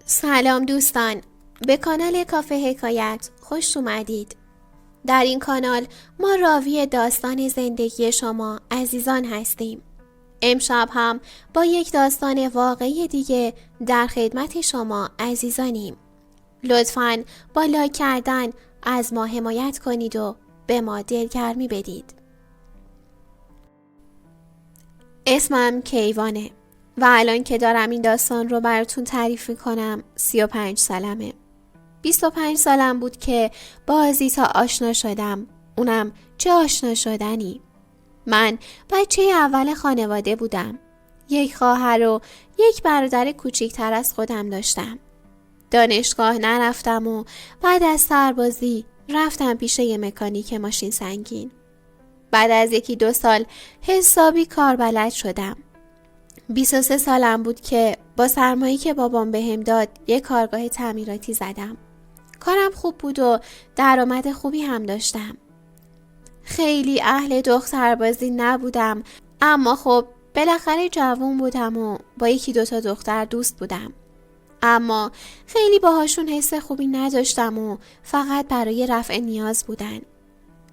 سلام دوستان، به کانال کافه حکایت خوش اومدید. در این کانال ما راوی داستان زندگی شما عزیزان هستیم. امشب هم با یک داستان واقعی دیگه در خدمت شما عزیزانیم. لطفاً با لایک کردن از ما حمایت کنید و به ما دلگرمی بدید. اسمم کیوانه و الان که دارم این داستان رو براتون تعریف میکنم 35 سالمه. 25 سالم بود که با آزیتا آشنا شدم. اونم چه آشنا شدنی. من بچه اول خانواده بودم. یک خواهر و یک برادر کوچیکتر از خودم داشتم. دانشگاه نرفتم و بعد از سربازی رفتم پیش یه مکانیک ماشین سنگین. بعد از 1-2 سال حسابی کاربلد شدم. 23 سالم بود که با سرمایه‌ای که بابام بهم داد یک کارگاه تعمیراتی زدم. کارم خوب بود و درآمد خوبی هم داشتم. خیلی اهل دختربازی نبودم، اما خب بالاخره جوان بودم و با 1-2 تا دختر دوست بودم. اما خیلی باهاشون حس خوبی نداشتم و فقط برای رفع نیاز بودن.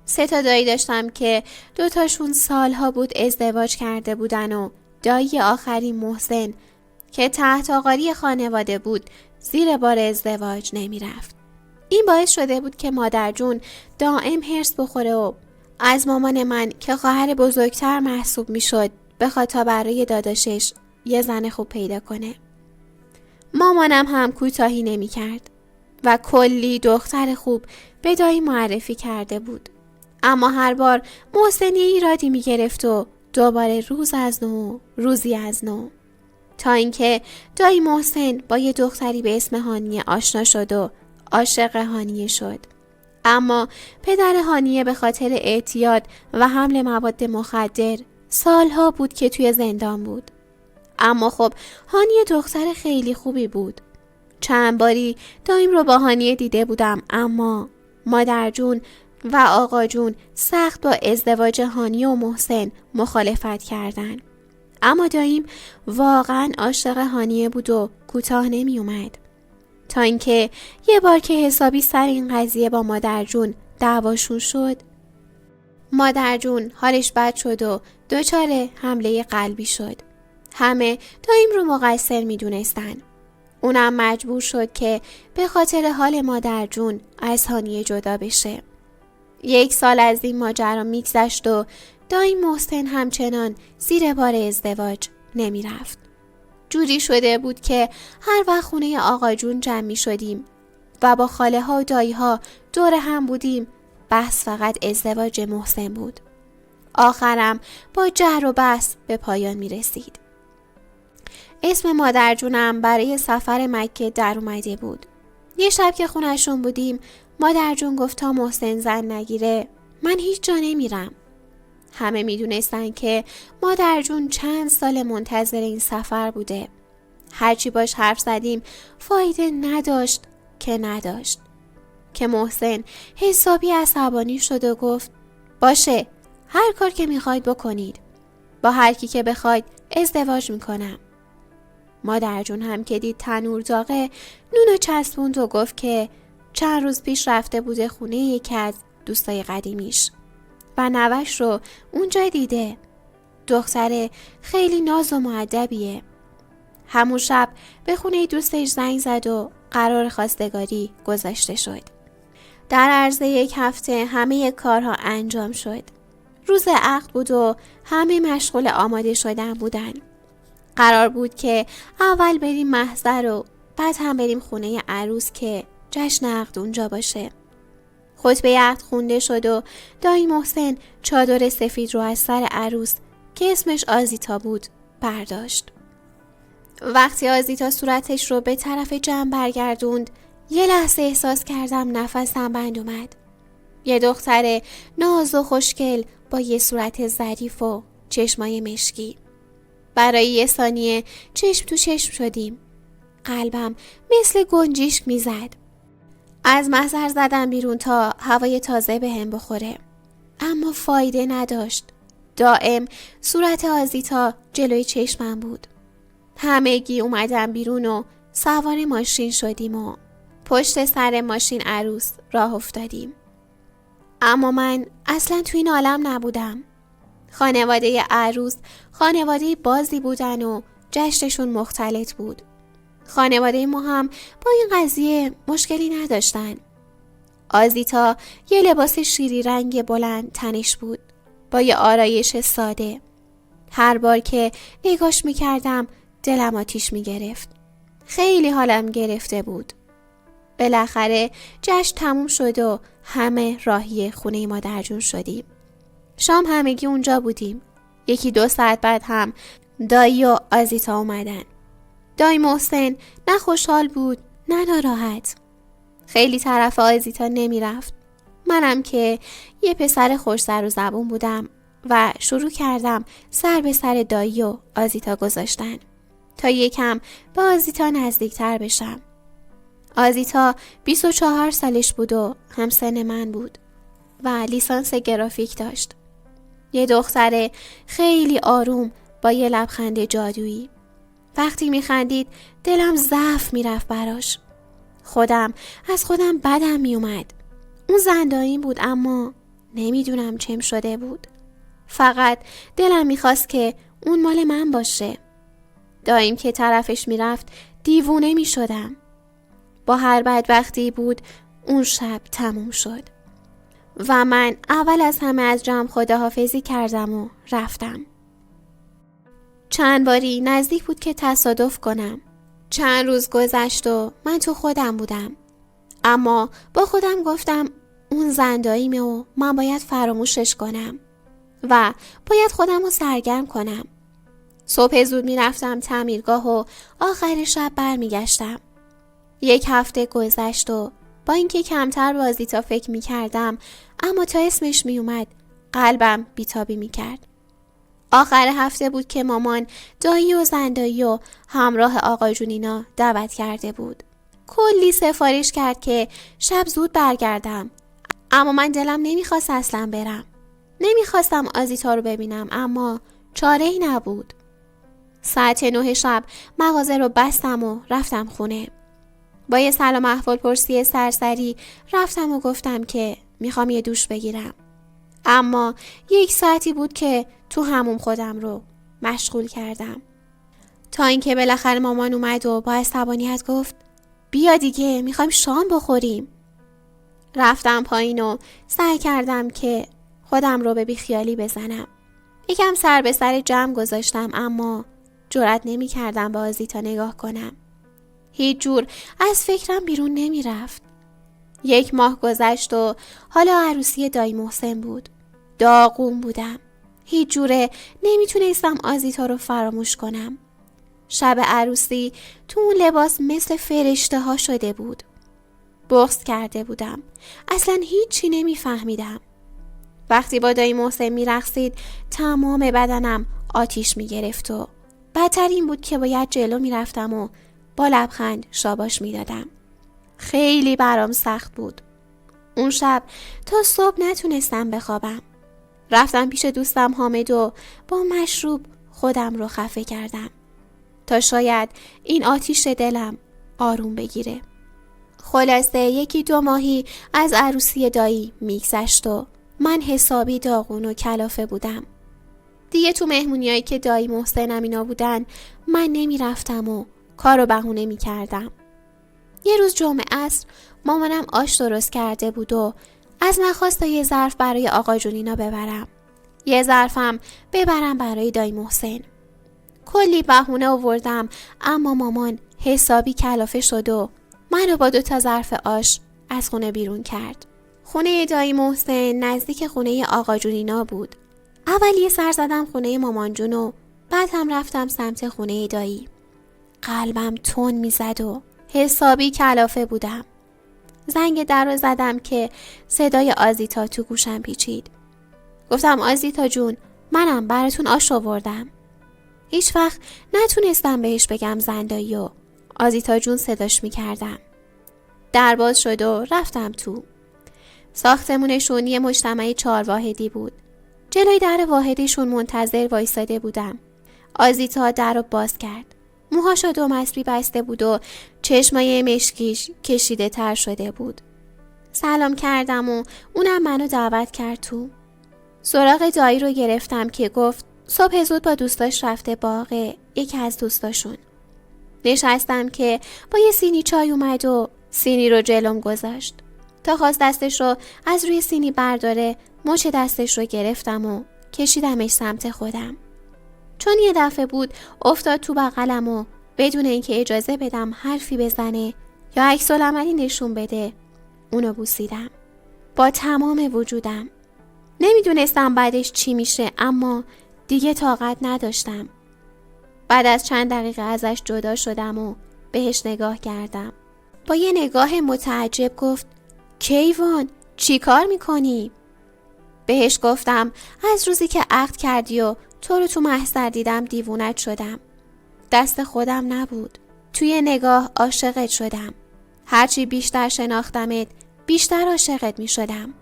3 تا دایی داشتم که 2 تاشون سالها بود ازدواج کرده بودن و دایی آخری محسن که تحت آقاری خانواده بود زیر بار ازدواج نمی رفت. این باعث شده بود که مادر جون دائم هرس بخوره و از مامان من که خواهر بزرگتر محسوب می شد بخواد تا برای داداشش یه زن خوب پیدا کنه. مامانم هم کوتاهی نمی کرد و کلی دختر خوب به دایی معرفی کرده بود. اما هر بار محسن یه ایرادی می گرفت و دوباره روز از نو روزی از نو، تا اینکه دایی محسن با یه دختری به اسم هانیه آشنا شد و عاشق هانیه شد. اما پدر هانیه به خاطر اعتیاد و حمل مواد مخدر سالها بود که توی زندان بود. اما خب هانیه دختر خیلی خوبی بود. چند باری دایم رو با هانیه دیده بودم، اما مادر جون و آقا جون سخت با ازدواج هانیه و محسن مخالفت کردن. اما داییم واقعا عاشق هانیه بود و کوتاه نمی اومد، تا اینکه یه بار که حسابی سر این قضیه با مادر جون دعواشون شد. مادر جون حالش بد شد و دچار حمله قلبی شد. همه داییم رو مقصر می دونستن. اونم مجبور شد که به خاطر حال مادر جون از هانیه جدا بشه. 1 سال از این ماجرا میگذشت و دایی محسن همچنان زیر بار ازدواج نمی رفت. جوری شده بود که هر وقت خونه آقا جون جمع می شدیم و با خاله ها و دایی ها دور هم بودیم، بحث فقط ازدواج محسن بود. آخرم با جر و بحث به پایان می رسید. اسم مادر جونم برای سفر مکه در اومده بود. یه شب که خونه‌شون بودیم، مادر جون گفت تا محسن زن نگیره من هیچ جا نمیرم. همه میدونستن که مادر جون چند سال منتظر این سفر بوده. هرچی باش حرف زدیم فایده نداشت که محسن حسابی عصبانی شد و گفت باشه، هر کار که میخواید بکنید، با هر کی که بخواید ازدواج میکنم. مادر جون هم که دید تنور داغه نونو چسبوند و گفت که چند روز پیش رفته بوده خونه یکی از دوستای قدیمیش و نوش رو اونجا دیده. دختر خیلی ناز و مؤدبیه. همون شب به خونه دوستش زنگ زد و قرار خواستگاری گذاشته شد. در عرض 1 هفته همه کارها انجام شد. روز عقد بود و همه مشغول آماده شدن بودن. قرار بود که اول بریم محضر و بعد هم بریم خونه عروس که جشن عقد اونجا باشه. خطبه عقد خونده شد و دایی محسن چادر سفید رو از سر عروس که اسمش آزیتا بود برداشت. وقتی آزیتا صورتش رو به طرف جمع برگردوند، یه لحظه احساس کردم نفسم بند اومد. یه دختر ناز و خوشگل با یه صورت ظریف و چشمای مشکی. برای 1 ثانیه چشم تو چشم شدیم. قلبم مثل گنجیشک میزد. از محضر زدم بیرون تا هوای تازه بهم بخوره، اما فایده نداشت. دائم صورت آزیتا جلوی چشمم بود. همگی اومدن بیرون و سوار ماشین شدیم و پشت سر ماشین عروس راه افتادیم. اما من اصلا تو این عالم نبودم. خانواده عروس خانواده بازی بودن و جشنشون مختلط بود. خانواده ما هم با این قضیه مشکلی نداشتن. آزیتا یه لباس شیری رنگ بلند تنش بود با یه آرایش ساده. هر بار که نگاش میکردم دلم آتیش میگرفت. خیلی حالم گرفته بود. بالاخره جشن تموم شد و همه راهی خونه مادرجون شدیم. شام همگی اونجا بودیم. 1-2 ساعت بعد هم دایی و آزیتا اومدن. دایی محسن نه خوشحال بود نه ناراحت. خیلی طرف آزیتا نمی رفت. منم که یه پسر خوش سر و زبون بودم و شروع کردم سر به سر دایی و آزیتا گذاشتن تا یکم به آزیتا نزدیکتر بشم. آزیتا 24 سالش بود و همسن من بود و لیسانس گرافیک داشت. یه دختر خیلی آروم با یه لبخند جادویی. وقتی میخندید دلم ضعف میرفت براش. از خودم بدم میومد. اون زندایی بود اما نمیدونم چم شده بود. فقط دلم میخواست که اون مال من باشه. دایم که طرفش میرفت دیوونه میشدم. با هر بدبختی بود اون شب تموم شد و من اول از همه از جمع خداحافظی کردم و رفتم. چند باری نزدیک بود که تصادف کنم. چند روز گذشت و من تو خودم بودم. اما با خودم گفتم اون زنداییمه و من باید فراموشش کنم و باید خودم رو سرگرم کنم. صبح زود می رفتم تعمیرگاه و آخر شب برمی گشتم. 1 هفته گذشت و با اینکه کمتر به آزیتا فکر می کردم اما تا اسمش می اومد قلبم بیتابی می کرد. آخر هفته بود که مامان دایی و زندایی و همراه آقا جونینا دعوت کرده بود. کلی سفارش کرد که شب زود برگردم. اما من دلم نمیخواست اصلا برم. نمیخواستم آزیتا رو ببینم اما چاره‌ای نبود. ساعت 9 شب مغازه رو بستم و رفتم خونه. با یه سلام احوال پرسی سرسری رفتم و گفتم که میخوام یه دوش بگیرم. اما 1 ساعتی بود که تو حموم خودم رو مشغول کردم تا اینکه بالاخره مامان اومد و با عصبانیت گفت بیا دیگه میخوایم شام بخوریم. رفتم پایین و سعی کردم که خودم رو به بیخیالی بزنم. یکم سر به سر جمع گذاشتم اما جرئت نمی کردم به آزیتا نگاه کنم. هیچ جور از فکرم بیرون نمی رفت. 1 ماه گذشت و حالا عروسی دایی محسن بود. داغون بودم. هیچ جوره نمیتونستم آزیتا رو فراموش کنم. شب عروسی تو اون لباس مثل فرشته ها شده بود. بغض کرده بودم. اصلا هیچی نمیفهمیدم. وقتی با دایی محسن میرقصید تمام بدنم آتیش میگرفت و بدتر این بود که باید جلو میرفتم و با لبخند شاباش میدادم. خیلی برام سخت بود. اون شب تا صبح نتونستم بخوابم. رفتم پیش دوستم حامد و با مشروب خودم رو خفه کردم تا شاید این آتیش دلم آروم بگیره. خلاصه 1-2 ماهی از عروسی دایی میگذشت و من حسابی داغون و کلافه بودم. دیگه تو مهمونیایی که دایی محسنم اینا بودن من نمی رفتم و کارو بهونه می کردم. یه روز جمعه عصر مامانم آش درست کرده بود و از من خواست یه ظرف برای آقا جونینا ببرم. یه ظرفم ببرم برای دایی محسن. کلی بهونه آوردم اما مامان حسابی کلافه شد و منو با 2 ظرف آش از خونه بیرون کرد. خونه دایی محسن نزدیک خونه آقا جونینا بود. اول یه سر زدم خونه مامان جون و بعد هم رفتم سمت خونه دایی. قلبم تون میزد و حسابی کلافه بودم. زنگ در رو زدم که صدای آزیتا تو گوشم پیچید. گفتم آزیتا جون منم براتون آش آوردم. هیچ وقت نتونستم بهش بگم زندایی و آزیتا جون صداش میکردم. در باز شد و رفتم تو. ساختمونشون یه مجتمع 4 واحدی بود. جلوی در واحدیشون منتظر وایساده بودم. آزیتا در رو باز کرد. موهاشو دو مسبی بسته بود و چشمای مشکیش کشیده تر شده بود. سلام کردم و اونم منو دعوت کرد تو. سراغ دایی رو گرفتم که گفت صبح زود با دوستاش رفته باغ یکی از دوستاشون. نشستم که با یه سینی چای اومد و سینی رو جلوم گذاشت. تا خواست دستش رو از روی سینی برداره، مچ دستش رو گرفتم و کشیدمش سمت خودم. چون یه دفعه بود افتاد تو بغلم و بدون اینکه اجازه بدم حرفی بزنه یا عکس‌العملی نشون بده اونو بوسیدم با تمام وجودم. نمیدونستم بعدش چی میشه، اما دیگه طاقت نداشتم. بعد از چند دقیقه ازش جدا شدم و بهش نگاه کردم. با یه نگاه متعجب گفت کیوان چی کار میکنی؟ بهش گفتم از روزی که عقد کردی و تو رو تو محضر دیدم دیوونت شدم. دست خودم نبود. توی نگاه عاشقت شدم. هرچی بیشتر شناختمت بیشتر عاشقت می شدم.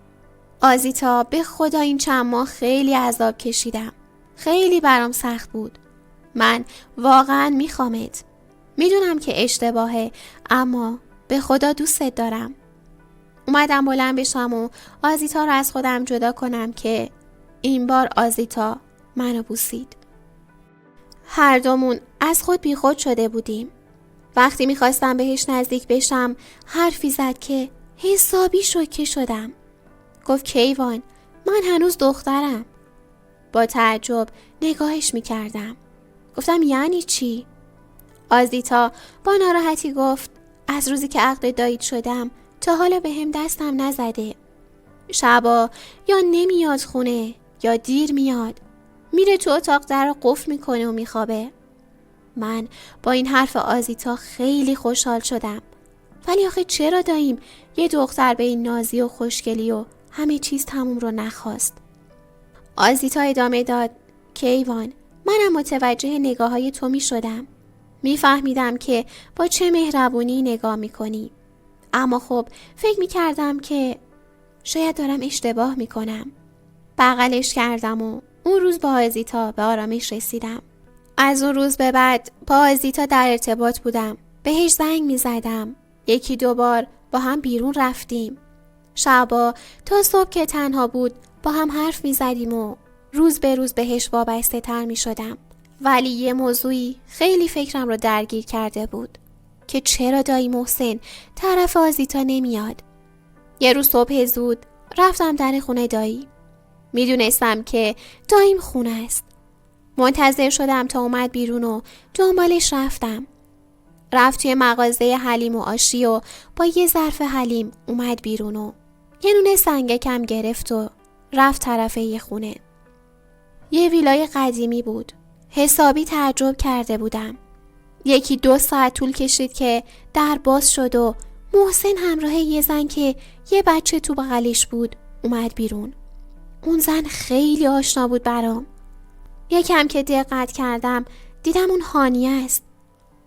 آزیتا به خدا این چند ماه خیلی عذاب کشیدم. خیلی برام سخت بود. من واقعا میخوامت. میدونم که اشتباهه، اما به خدا دوستت دارم. اومدم بلند بشم و آزیتا رو از خودم جدا کنم که این بار آزیتا منو بوسید. هر دومون از خود بی خود شده بودیم. وقتی میخواستم بهش نزدیک بشم حرفی زد که حسابی شوکه شدم. گفت کیوان من هنوز دخترم. با تعجب نگاهش میکردم. گفتم یعنی چی؟ آزیتا با ناراحتی گفت از روزی که عقد داییت شدم تا حالا به هم دستم نزده. شبا یا نمیاد خونه یا دیر میاد. میره تو اتاق در رو قفل میکنه و میخوابه. من با این حرف آزیتا خیلی خوشحال شدم. ولی آخه چرا داییم یه دختر به این نازی و خوشگلی و همه چیز تموم رو نخواست؟ آزیتا ادامه داد کیوان منم متوجه نگاه های تو می شدم. می فهمیدم که با چه مهربونی نگاه می کنی. اما خب فکر می کردم که شاید دارم اشتباه می کنم. بغلش کردم و اون روز با آزیتا به آرامش رسیدم. از اون روز به بعد با آزیتا در ارتباط بودم. بهش زنگ می زدم. یکی دو بار با هم بیرون رفتیم. شبا تا صبح که تنها بود با هم حرف می زدیم و روز به روز بهش وابسته تر می شدم. ولی یه موضوعی خیلی فکرم رو درگیر کرده بود که چرا دایی محسن طرف آزیتا نمیاد. یه روز صبح زود رفتم در خونه دایی. میدونستم که داییم خونه است. منتظر شدم تا اومد بیرون و دنبالش رفتم. رفت توی مغازه حلیم و آشی و با یه ظرف حلیم اومد بیرون و یه نون سنگکم گرفت و رفت طرف یه خونه. یه ویلای قدیمی بود. حسابی تعجب کرده بودم. 1-2 ساعت طول کشید که در باز شد و محسن همراه یه زن که یه بچه تو بغلش بود اومد بیرون. اون زن خیلی آشنا بود برام. یکم که دقت کردم دیدم اون هانیه است.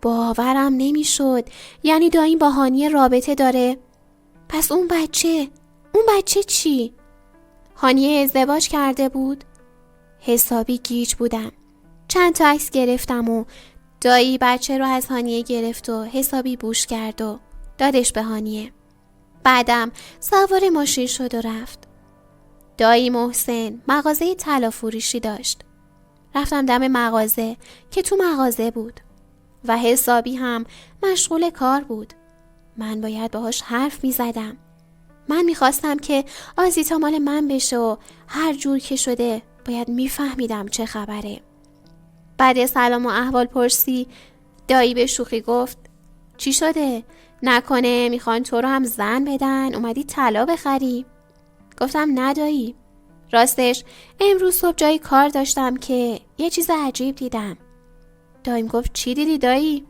باورم نمیشد. یعنی داییم با هانیه رابطه داره؟ پس اون بچه چی؟ هانیه ازدواج کرده بود؟ حسابی گیج بودم. چند تا عکس گرفتم و دایی بچه رو از هانیه گرفت و حسابی بوش کرد و دادش به هانیه. بعدم سوار ماشین شد و رفت. دایی محسن مغازه طلا فروشی داشت. رفتم دم مغازه که تو مغازه بود و حسابی هم مشغول کار بود. من باید باهاش حرف می زدم. من می خواستم که آزیتا مال من بشه و هر جور که شده باید می فهمیدم چه خبره. بعد سلام و احوال پرسی دایی به شوخی گفت چی شده؟ نکنه میخوان تو رو هم زن بدن اومدی طلا بخری؟ گفتم نه دایی. راستش امروز صبح جای کار داشتم که یه چیز عجیب دیدم. داییم گفت چی دیدی دایی؟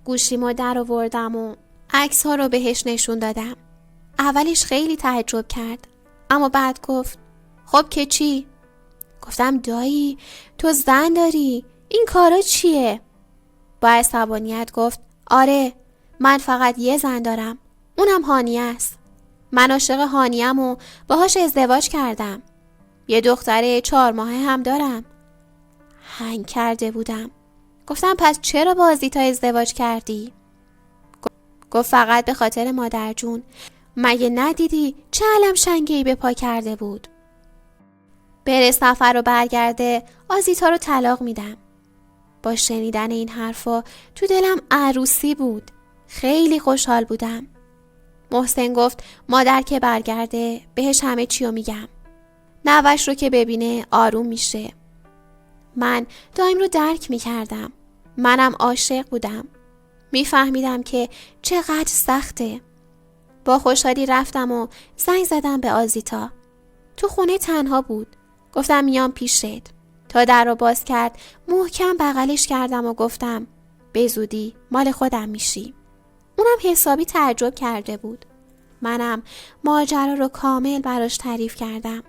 گوشیمو در آوردم و عکس ها رو بهش نشون دادم. اولش خیلی تعجب کرد، اما بعد گفت خب که چی؟ گفتم دایی تو زن داری، این کارا چیه؟ با عصبانیت گفت آره من فقط یه زن دارم، اونم هانیه است. من عاشق هانیم و باهاش ازدواج کردم. یه دختره 4 ماهه هم دارم. هنگ کرده بودم. گفتم پس چرا با آزیتا ازدواج کردی؟ گفت فقط به خاطر مادر جون. مگه ندیدی چه علم شنگه‌ای به پا کرده بود؟ بره سفر و برگرده آزیتا رو طلاق میدم. با شنیدن این حرفا تو دلم عروسی بود. خیلی خوشحال بودم. محسن گفت مادر که برگرده بهش همه چیو میگم. نوش رو که ببینه آروم میشه. من دایم رو درک میکردم. منم عاشق بودم. میفهمیدم که چقدر سخته. با خوشحالی رفتم و زنگ زدم به آزیتا. تو خونه تنها بود. گفتم میام پیشت. تا در رو باز کرد محکم بغلش کردم و گفتم به زودی مال خودم میشی. اونم حسابی تعجب کرده بود. منم ماجرا رو کامل براش تعریف کردم.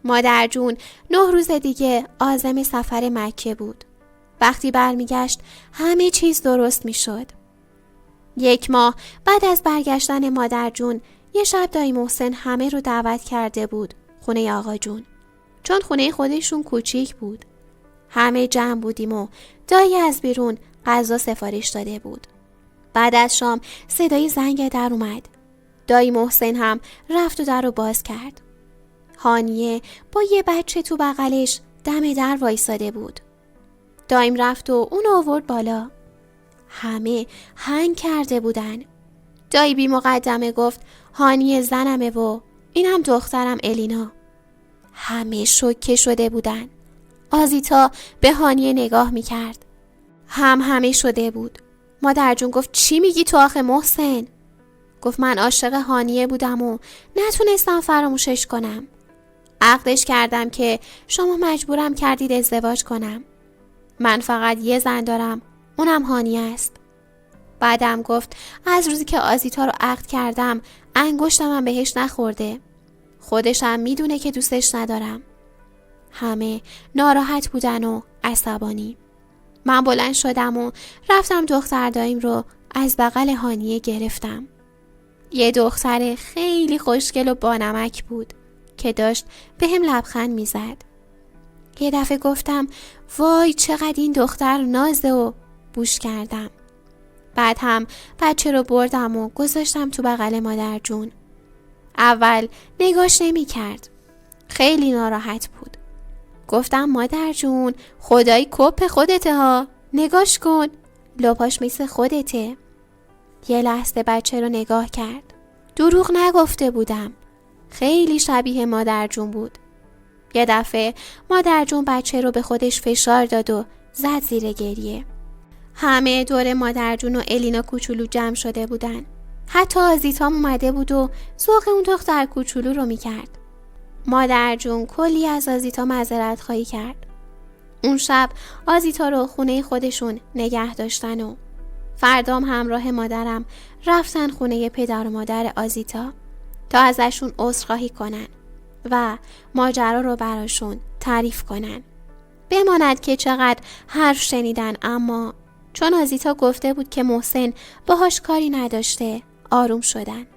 مادر جون 9 روز دیگه عازم سفر مکه بود. وقتی برمیگشت همه چیز درست میشد. 1 ماه بعد از برگشتن مادر جون یه شب دایی محسن همه رو دعوت کرده بود خونه آقا جون. چون خونه خودشون کوچیک بود. همه جمع بودیم و دایی از بیرون غذا سفارش داده بود. بعد از شام صدای زنگ در اومد. دایی محسن هم رفت و در رو باز کرد. هانیه با یه بچه تو بغلش دم در وایساده بود. دایم رفت و اون آورد بالا. همه هنگ کرده بودن. دایی بی مقدمه گفت هانیه زنمه و اینم دخترم الینا. همه شوکه شده بودن. آزیتا به هانیه نگاه میکرد. همه شده بود. مادر جون گفت چی میگی تو آخه محسن؟ گفت من عاشق هانیه بودم و نتونستم فراموشش کنم. عقدش کردم که شما مجبورم کردید ازدواج کنم. من فقط یه زن دارم، اونم هانیه است. بعدم گفت از روزی که آزیتا رو عقد کردم انگشتمم بهش نخورده. خودشم میدونه که دوستش ندارم. همه ناراحت بودن و عصبانی. من بلند شدم و رفتم دختر دایم رو از بغل هانیه گرفتم. یه دختر خیلی خوشگل و بانمک بود که داشت به هم لبخند میزد. یه دفعه گفتم وای چقدر این دختر نازه و بوش کردم. بعد هم بچه رو بردم و گذاشتم تو بغل مادر جون. اول نگاش نمی کرد. خیلی ناراحت بود. گفتم مادر جون خدای کپ خودته ها. نگاش کن. لپاش مثل خودته. یه لحظه بچه رو نگاه کرد. دروغ نگفته بودم. خیلی شبیه مادر جون بود. یه دفعه مادر جون بچه رو به خودش فشار داد و زد زیر گریه. همه دور مادر جون و الینا کوچولو جمع شده بودن. حتی آزیتام اومده بود و ذوق اون دختر کوچولو رو میکرد. مادر جون کلی از آزیتا معذرت خواهی کرد. اون شب آزیتا رو خونه خودشون نگه داشتن و فردام همراه مادرم رفتن خونه پدر و مادر آزیتا تا ازشون عذرخواهی کنن و ماجرا رو براشون تعریف کنن. بماند که چقدر حرف شنیدن، اما چون آزیتا گفته بود که محسن باهاش کاری نداشته آروم شدن.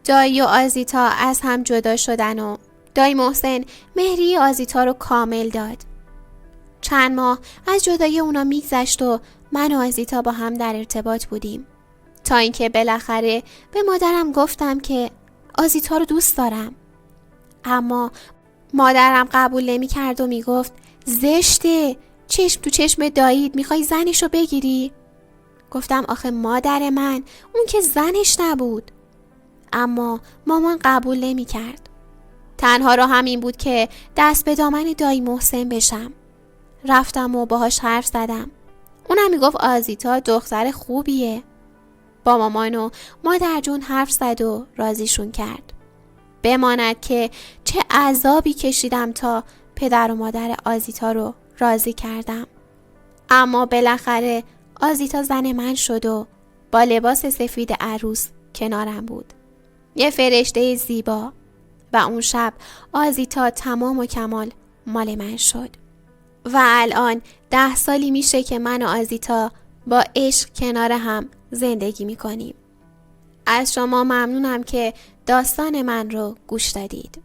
دایی و آزیتا از هم جدا شدن و دایی محسن مهری آزیتا رو کامل داد. چند ماه از جدایی اونا میگذشت و من و آزیتا با هم در ارتباط بودیم تا اینکه بالاخره به مادرم گفتم که آزیتا رو دوست دارم. اما مادرم قبول نمی کرد و می گفت زشته، چشم تو چشم دایید، میخوای زنشو بگیری؟ گفتم آخه مادر من اون که زنش نبود. اما مامان قبول نمی کرد. تنها راه همین بود که دست به دامن دایی محسن بشم. رفتم و باهاش حرف زدم. اونم میگفت آزیتا دختر خوبیه. با مامان و مادر جون حرف زد و راضیشون کرد. بماند که چه عذابی کشیدم تا پدر و مادر آزیتا رو راضی کردم. اما بالاخره آزیتا زن من شد و با لباس سفید عروس کنارم بود. یه فرشته زیبا. و اون شب آزیتا تمام و کمال مال من شد. و الان 10 سالی میشه که من و آزیتا با عشق کنار هم زندگی میکنیم. از شما ممنونم که داستان من رو گوش دادید.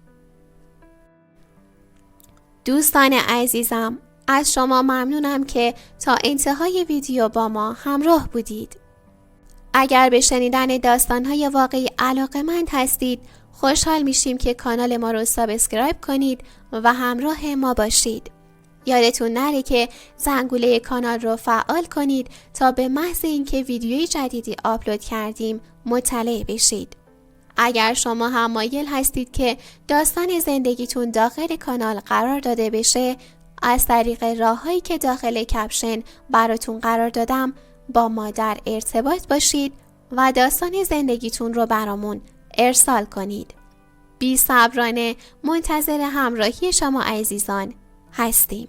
دوستان عزیزم، از شما ممنونم که تا انتهای ویدیو با ما همراه بودید. اگر به شنیدن داستان‌های واقعی علاقه‌مند هستید، خوشحال میشیم که کانال ما رو سابسکرایب کنید و همراه ما باشید. یادتون نره که زنگوله کانال رو فعال کنید تا به محض اینکه ویدیوی جدیدی آپلود کردیم مطلع بشید. اگر شما هم مایل هستید که داستان زندگیتون داخل کانال قرار داده بشه، از طریق راههایی که داخل کپشن براتون قرار دادم با ما در ارتباط باشید و داستان زندگیتون رو برامون ارسال کنید. بی‌صبرانه منتظر همراهی شما عزیزان هستیم.